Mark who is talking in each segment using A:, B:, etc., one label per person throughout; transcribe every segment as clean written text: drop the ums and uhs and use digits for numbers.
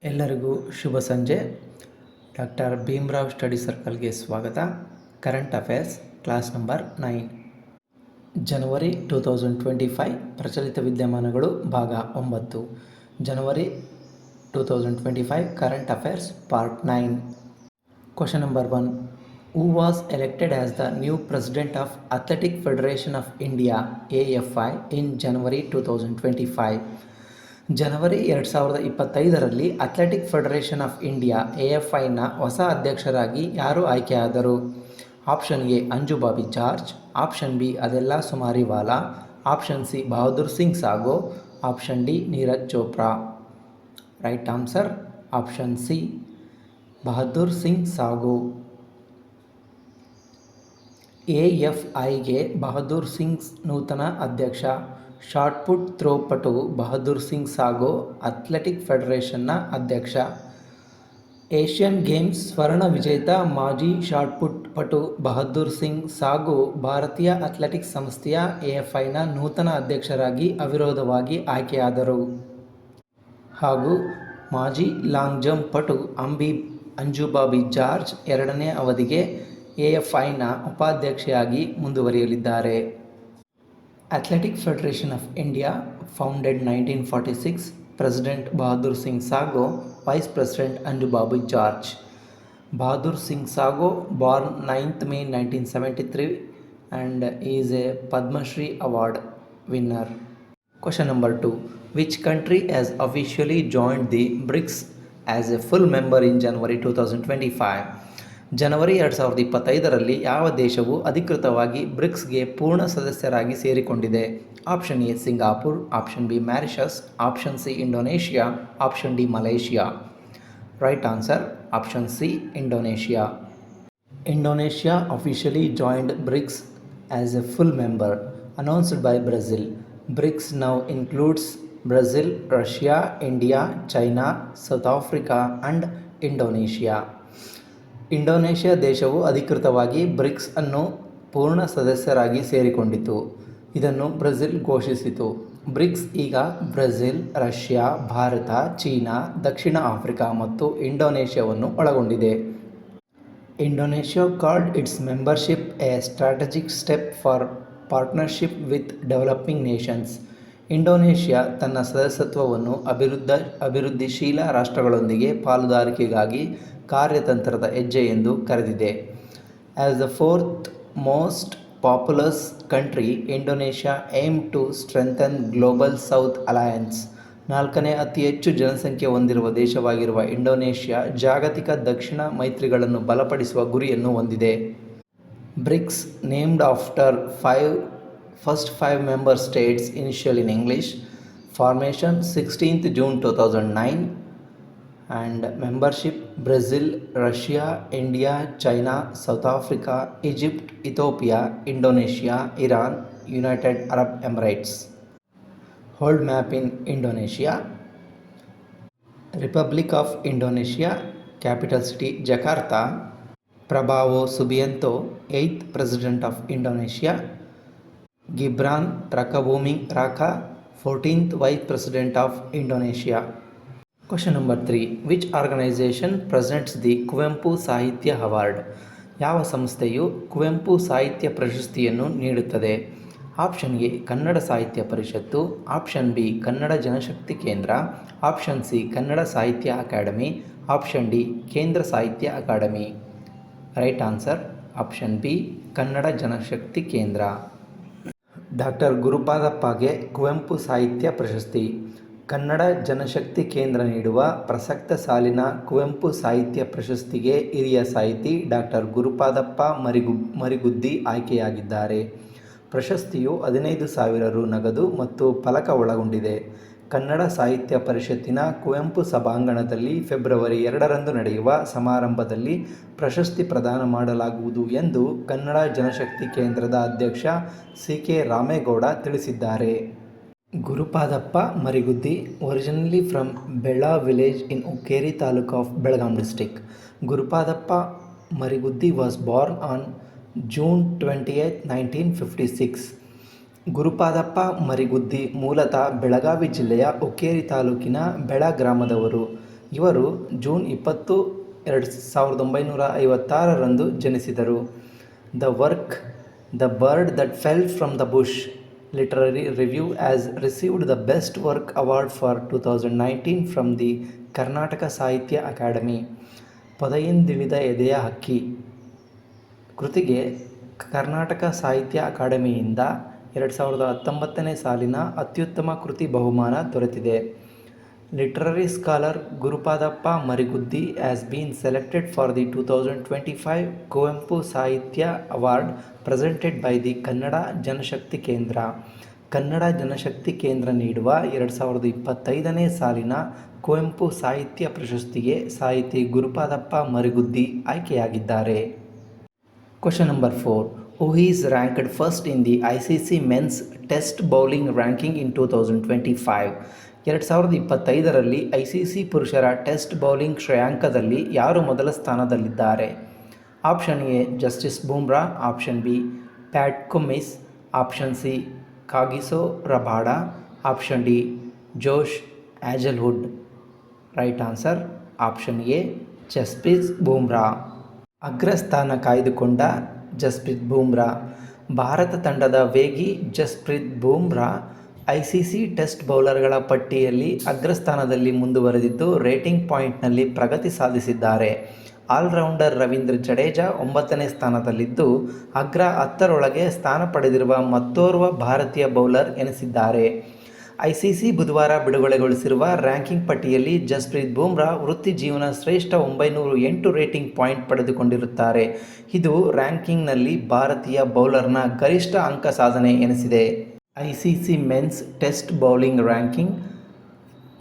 A: ಎಲ್ಲರಿಗೂ ಶುಭ ಸಂಜೆ. Doctor Bhimrao study ಸರ್ಕಲ್ಗೆ ಸ್ವಾಗತ. ಕರೆಂಟ್ ಅಫೇರ್ಸ್ ಕ್ಲಾಸ್ ನಂಬರ್ 9 ಜನವರಿ 2025 ಪ್ರಚಲಿತ ವಿದ್ಯಮಾನಗಳು ಭಾಗ 9. ಜನವರಿ 2025 current affairs part 9. Question number 1. Who was elected as the new president of Athletic Federation of India AFI in January 2025? ಜನವರಿ 2025ರಲ್ಲಿ athletic federation of India AFIನ ಹೊಸ ಅಧ್ಯಕ್ಷರಾಗಿ ಯಾರು ಆಯ್ಕೆಯಾದರು? Option A Anju Bobby George, option B ಅದೆಲ್ಲಾ ಸುಮಾರಿವಾಲಾ, option C Bahadur Singh sago, option D Neeraj Chopra. Right answer option C Bahadur Singh sago. AFIಗೆ Bahadur Singh ನೂತನ ಅಧ್ಯಕ್ಷ. Shot put throw ಪಟು Bahadur Singh sago athletic ಫೆಡರೇಷನ್ನ ಅಧ್ಯಕ್ಷ. ಏಷ್ಯನ್ ಗೇಮ್ಸ್ ಸ್ವರ್ಣ ವಿಜೇತ ಮಾಜಿ ಶಾಟ್ ಪುಟ್ ಪಟು ಬಹದ್ದೂರ್ ಸಿಂಗ್ ಸಾಗೋ ಭಾರತೀಯ ಅಥ್ಲೆಟಿಕ್ಸ್ ಸಂಸ್ಥೆಯ AFIನ ನೂತನ ಅಧ್ಯಕ್ಷರಾಗಿ ಅವಿರೋಧವಾಗಿ ಆಯ್ಕೆಯಾದರು. ಹಾಗೂ ಮಾಜಿ ಲಾಂಗ್ ಜಂಪ್ ಪಟು ಅಂಜುಬಾಬಿ ಜಾರ್ಜ್ ಎರಡನೇ ಅವಧಿಗೆ AFIನ ಉಪಾಧ್ಯಕ್ಷೆಯಾಗಿ ಮುಂದುವರಿಯಲಿದ್ದಾರೆ. Athletic federation of India founded 1946. President Bahadur Singh sago, vice president Anju Bobby George. Bahadur Singh sago born 9th May 1973 and is a Padma Shri Award winner. Question number 2. Which country has officially joined the BRICS as a full member in January 2025? ಜನವರಿ 2025ರಲ್ಲಿ ಯಾವ ದೇಶವು ಅಧಿಕೃತವಾಗಿ ಬ್ರಿಕ್ಸ್ಗೆ ಪೂರ್ಣ ಸದಸ್ಯರಾಗಿ ಸೇರಿಕೊಂಡಿದೆ? Option A Singapore, option B Mauritius, option C Indonesia, option D Malaysia. Right answer option C Indonesia. Indonesia officially joined BRICS as a full member, announced by Brazil. BRICS now includes Brazil, Russia, India, China, South Africa and Indonesia. Indonesia ದೇಶವು ಅಧಿಕೃತವಾಗಿ BRICS ಅನ್ನು ಪೂರ್ಣ ಸದಸ್ಯರಾಗಿ ಸೇರಿಕೊಂಡಿತು. ಇದನ್ನು Brazil ಘೋಷಿಸಿತು. BRICS ಈಗ Brazil, Russia, Bharat, China, ದಕ್ಷಿಣ Africa ಮತ್ತು ಇಂಡೋನೇಷ್ಯಾವನ್ನು ಒಳಗೊಂಡಿದೆ. Indonesia called its membership a strategic step for partnership with developing nations. Indonesia ತನ್ನ ಸದಸ್ಯತ್ವವನ್ನು ಅಭಿವೃದ್ಧಿಶೀಲ ರಾಷ್ಟ್ರಗಳೊಂದಿಗೆ ಪಾಲುದಾರಿಕೆಗಾಗಿ ಕಾರ್ಯತಂತ್ರದ ಹೆಜ್ಜೆ ಎಂದು ಕರೆದಿದೆ. As the fourth most populous country, Indonesia aim to strengthen global south alliance. ನಾಲ್ಕನೇ ಅತಿ ಹೆಚ್ಚು ಜನಸಂಖ್ಯೆ ಹೊಂದಿರುವ ದೇಶವಾಗಿರುವ ಇಂಡೋನೇಷ್ಯಾ ಜಾಗತಿಕ ದಕ್ಷಿಣ ಮೈತ್ರಿಗಳನ್ನು ಬಲಪಡಿಸುವ ಗುರಿಯನ್ನು ಹೊಂದಿದೆ. BRICS named after first five member states initial in English. Formation 16th June 2009 and membership Brazil, Russia, India, China, South Africa, Egypt, Ethiopia, Indonesia, Iran, United Arab Emirates. World map in Indonesia. Republic of Indonesia, capital city Jakarta. Prabowo Subianto, 8th President of Indonesia. Gibran Rakabuming Raka, 14th Vice President of Indonesia. Question number 3. Which organization presents the Kuvempu Sahitya award? ಯಾವ ಸಂಸ್ಥೆಯು ಕುವೆಂಪು ಸಾಹಿತ್ಯ ಪ್ರಶಸ್ತಿಯನ್ನು ನೀಡುತ್ತದೆ? Option A Kannada ಸಾಹಿತ್ಯ ಪರಿಷತ್ತು, option B Kannada Janashakti ಕೇಂದ್ರ, option C Kannada ಸಾಹಿತ್ಯ academy, option D Kendra Sahitya Akademi. Right answer option B Kannada Janashakti Kendra. Doctor ಗುರುಪಾದಪ್ಪಗೆ Kuvempu ಸಾಹಿತ್ಯ ಪ್ರಶಸ್ತಿ. ಕನ್ನಡ ಜನಶಕ್ತಿ ಕೇಂದ್ರ ನೀಡುವ ಪ್ರಸಕ್ತ ಸಾಲಿನ ಕುವೆಂಪು ಸಾಹಿತ್ಯ ಪ್ರಶಸ್ತಿಗೆ ಹಿರಿಯ ಸಾಹಿತಿ ಡಾಕ್ಟರ್ ಗುರುಪಾದಪ್ಪ ಮರಿಗುದ್ದಿ ಆಯ್ಕೆಯಾಗಿದ್ದಾರೆ. ಪ್ರಶಸ್ತಿಯು 15,000 ರು ನಗದು ಮತ್ತು ಫಲಕ ಒಳಗೊಂಡಿದೆ. ಕನ್ನಡ ಸಾಹಿತ್ಯ ಪರಿಷತ್ತಿನ ಕುವೆಂಪು ಸಭಾಂಗಣದಲ್ಲಿ ಫೆಬ್ರವರಿ 2ರಂದು ನಡೆಯುವ ಸಮಾರಂಭದಲ್ಲಿ ಪ್ರಶಸ್ತಿ ಪ್ರದಾನ ಮಾಡಲಾಗುವುದು ಎಂದು ಕನ್ನಡ ಜನಶಕ್ತಿ ಕೇಂದ್ರದ ಅಧ್ಯಕ್ಷ CK ರಾಮೇಗೌಡ ತಿಳಿಸಿದ್ದಾರೆ. Gurupadappa Marigudi originally from Bella village in Hukkeri taluk of Belgaum district. Gurupadappa Marigudi was born on June 28, 1956. Gurupadappa Marigudi ಮೂಲತಃ ಬೆಳಗಾವಿ ಜಿಲ್ಲೆಯ ಹುಕ್ಕೇರಿ ತಾಲೂಕಿನ ಬೆಳ ಗ್ರಾಮದವರು. ಇವರು ಜೂನ್ 20, 1956ರಂದು ಜನಿಸಿದರು. The work the bird that fell from the bush literary review has received the best work award for 2019 from the Karnataka Sahitya Akademi. ಪೊದೆಯಿಂದಿಳಿದ ಎದೆಯ ಹಕ್ಕಿ ಕೃತಿಗೆ ಕರ್ನಾಟಕ ಸಾಹಿತ್ಯ ಅಕಾಡೆಮಿಯಿಂದ 2019 ಸಾಲಿನ ಅತ್ಯುತ್ತಮ ಕೃತಿ ಬಹುಮಾನ ದೊರೆತಿದೆ. Literary scholar Gurupadappa Marigudi has been selected for the 2025 Kuvempu Sahitya award presented by the Kannada Janashakti Kendra. Kannada Janashakti ಕೇಂದ್ರ ನೀಡುವ 2025 ಸಾಲಿನ ಕುವೆಂಪು ಸಾಹಿತ್ಯ ಪ್ರಶಸ್ತಿಗೆ ಸಾಹಿತಿ ಗುರುಪಾದಪ್ಪ ಮರಿಗುದ್ದಿ ಆಯ್ಕೆಯಾಗಿದ್ದಾರೆ. Question number 4. Who is ranked first in the ICC Men's Test Bowling Ranking in 2025? 2025ರಲ್ಲಿ ICC ಪುರುಷರ ಟೆಸ್ಟ್ ಬೌಲಿಂಗ್ ಶ್ರೇಯಾಂಕದಲ್ಲಿ ಯಾರು ಮೊದಲ ಸ್ಥಾನದಲ್ಲಿದ್ದಾರೆ? ಆಪ್ಷನ್ ಎ ಜಸ್ಟಿಸ್ Bumrah, option B Pat Cummins, option C Kagiso Rabada, option D Josh Hazlewood. Right answer option A Jasprit Bumrah. ಅಗ್ರಸ್ಥಾನ ಕಾಯ್ದುಕೊಂಡ ಜಸ್ಪ್ರೀತ್ ಬೂಮ್ರಾ. ಭಾರತ ತಂಡದ ವೇಗಿ ಜಸ್ಪ್ರೀತ್ ಬೂಮ್ರಾ ICC ಟೆಸ್ಟ್ ಬೌಲರ್ಗಳ ಪಟ್ಟಿಯಲ್ಲಿ ಅಗ್ರಸ್ಥಾನದಲ್ಲಿ ಮುಂದುವರೆದಿದ್ದು ರೇಟಿಂಗ್ ಪಾಯಿಂಟ್ನಲ್ಲಿ ಪ್ರಗತಿ ಸಾಧಿಸಿದ್ದಾರೆ. ಆಲ್ರೌಂಡರ್ ರವೀಂದ್ರ ಜಡೇಜಾ 9ನೇ ಸ್ಥಾನದಲ್ಲಿದ್ದು ಅಗ್ರ 10ರೊಳಗೆ ಸ್ಥಾನ ಪಡೆದಿರುವ ಮತ್ತೋರ್ವ ಭಾರತೀಯ ಬೌಲರ್ ಎನಿಸಿದ್ದಾರೆ. ICC ಬುಧವಾರ ಬಿಡುಗಡೆಗೊಳಿಸಿರುವ ರ್ಯಾಂಕಿಂಗ್ ಪಟ್ಟಿಯಲ್ಲಿ ಜಸ್ಪ್ರೀತ್ ಬೂಮ್ರಾ ವೃತ್ತಿ ಜೀವನ ಶ್ರೇಷ್ಠ 908 ರೇಟಿಂಗ್ ಪಾಯಿಂಟ್ ಪಡೆದುಕೊಂಡಿರುತ್ತಾರೆ. ಇದು ರ್ಯಾಂಕಿಂಗ್ನಲ್ಲಿ ಭಾರತೀಯ ಬೌಲರ್ನ ಗರಿಷ್ಠ ಅಂಕ ಸಾಧನೆ ಎನಿಸಿದೆ. ICC men's test bowling ranking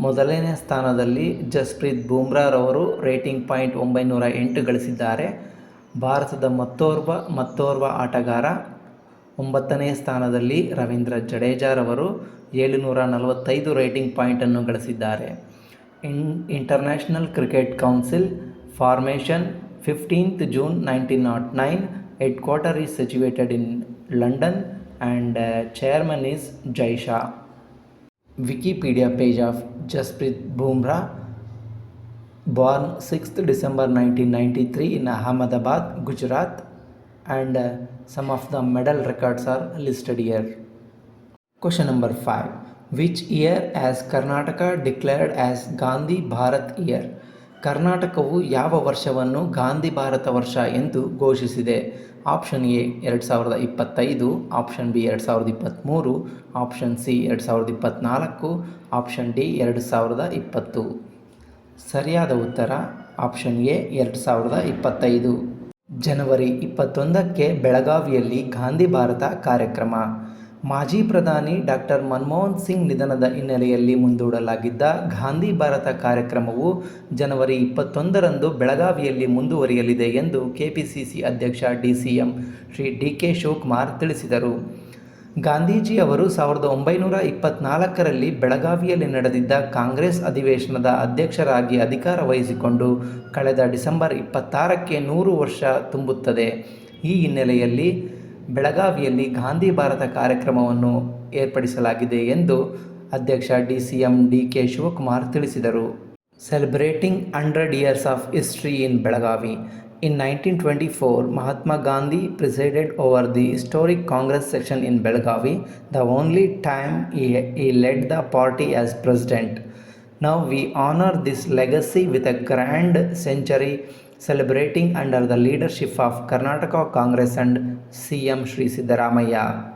A: ಮೊದಲನೇ ಸ್ಥಾನದಲ್ಲಿ ಜಸ್ಪ್ರೀತ್ ಬೂಮ್ರಾರವರು ರೇಟಿಂಗ್ ಪಾಯಿಂಟ್ 908 ಗಳಿಸಿದ್ದಾರೆ. ಭಾರತದ ಮತ್ತೋರ್ವ ಆಟಗಾರ 9ನೇ ಸ್ಥಾನದಲ್ಲಿ ರವೀಂದ್ರ ಜಡೇಜಾರವರು 745 ರೇಟಿಂಗ್ ಪಾಯಿಂಟನ್ನು ಗಳಿಸಿದ್ದಾರೆ. International cricket council formation 15th June 1909. Headquarter is situated in London and chairman is Jai Shah. Wikipedia page of Jasprit Bumrah. Born 6th December 1993 in Ahmedabad, Gujarat, and some of the medal records are listed here. Question number 5. Which year has Karnataka declared as Gandhi Bharat Year? ಕರ್ನಾಟಕವು ಯಾವ ವರ್ಷವನ್ನು ಗಾಂಧಿ ಭಾರತ ವರ್ಷ ಎಂದು ಘೋಷಿಸಿದೆ? Option A 2025, option B 2023, option C 2024, option D 2020. ಸರಿಯಾದ ಉತ್ತರ option A 2025. ಜನವರಿ 21ಕ್ಕೆ ಬೆಳಗಾವಿಯಲ್ಲಿ ಗಾಂಧಿ ಭಾರತ ಕಾರ್ಯಕ್ರಮ. ಮಾಜಿ ಪ್ರಧಾನಿ ಡಾಕ್ಟರ್ ಮನಮೋಹನ್ ಸಿಂಗ್ ನಿಧನದ ಹಿನ್ನೆಲೆಯಲ್ಲಿ ಮುಂದೂಡಲಾಗಿದ್ದ ಗಾಂಧಿ ಭಾರತ ಕಾರ್ಯಕ್ರಮವು ಜನವರಿ 21ರಂದು ಬೆಳಗಾವಿಯಲ್ಲಿ ಮುಂದುವರಿಯಲಿದೆ ಎಂದು ಕೆಪಿಸಿಸಿ ಅಧ್ಯಕ್ಷ DCM ಶ್ರೀ DK ಶಿವಕುಮಾರ್ ತಿಳಿಸಿದರು. ಗಾಂಧೀಜಿ ಅವರು 1924ರಲ್ಲಿ ಬೆಳಗಾವಿಯಲ್ಲಿ ನಡೆದಿದ್ದ ಕಾಂಗ್ರೆಸ್ ಅಧಿವೇಶನದ ಅಧ್ಯಕ್ಷರಾಗಿ ಅಧಿಕಾರ ವಹಿಸಿಕೊಂಡು ಕಳೆದ ಡಿಸೆಂಬರ್ 26ಕ್ಕೆ 100 ವರ್ಷ ತುಂಬುತ್ತದೆ. ಈ ಹಿನ್ನೆಲೆಯಲ್ಲಿ ಬೆಳಗಾವಿಯಲ್ಲಿ ಗಾಂಧಿ ಭಾರತ ಕಾರ್ಯಕ್ರಮವನ್ನು ಏರ್ಪಡಿಸಲಾಗಿದೆ ಎಂದು ಅಧ್ಯಕ್ಷ DCM DK ಶಿವಕುಮಾರ್ ತಿಳಿಸಿದರು. Celebrating 100 years of history in Belagavi. In 1924, Mahatma Gandhi presided over the historic Congress session in Belgavi, the only time he led the party as president. Now we honor this legacy with a grand century celebrating under the leadership of Karnataka Congress and CM Shri Siddaramaiah.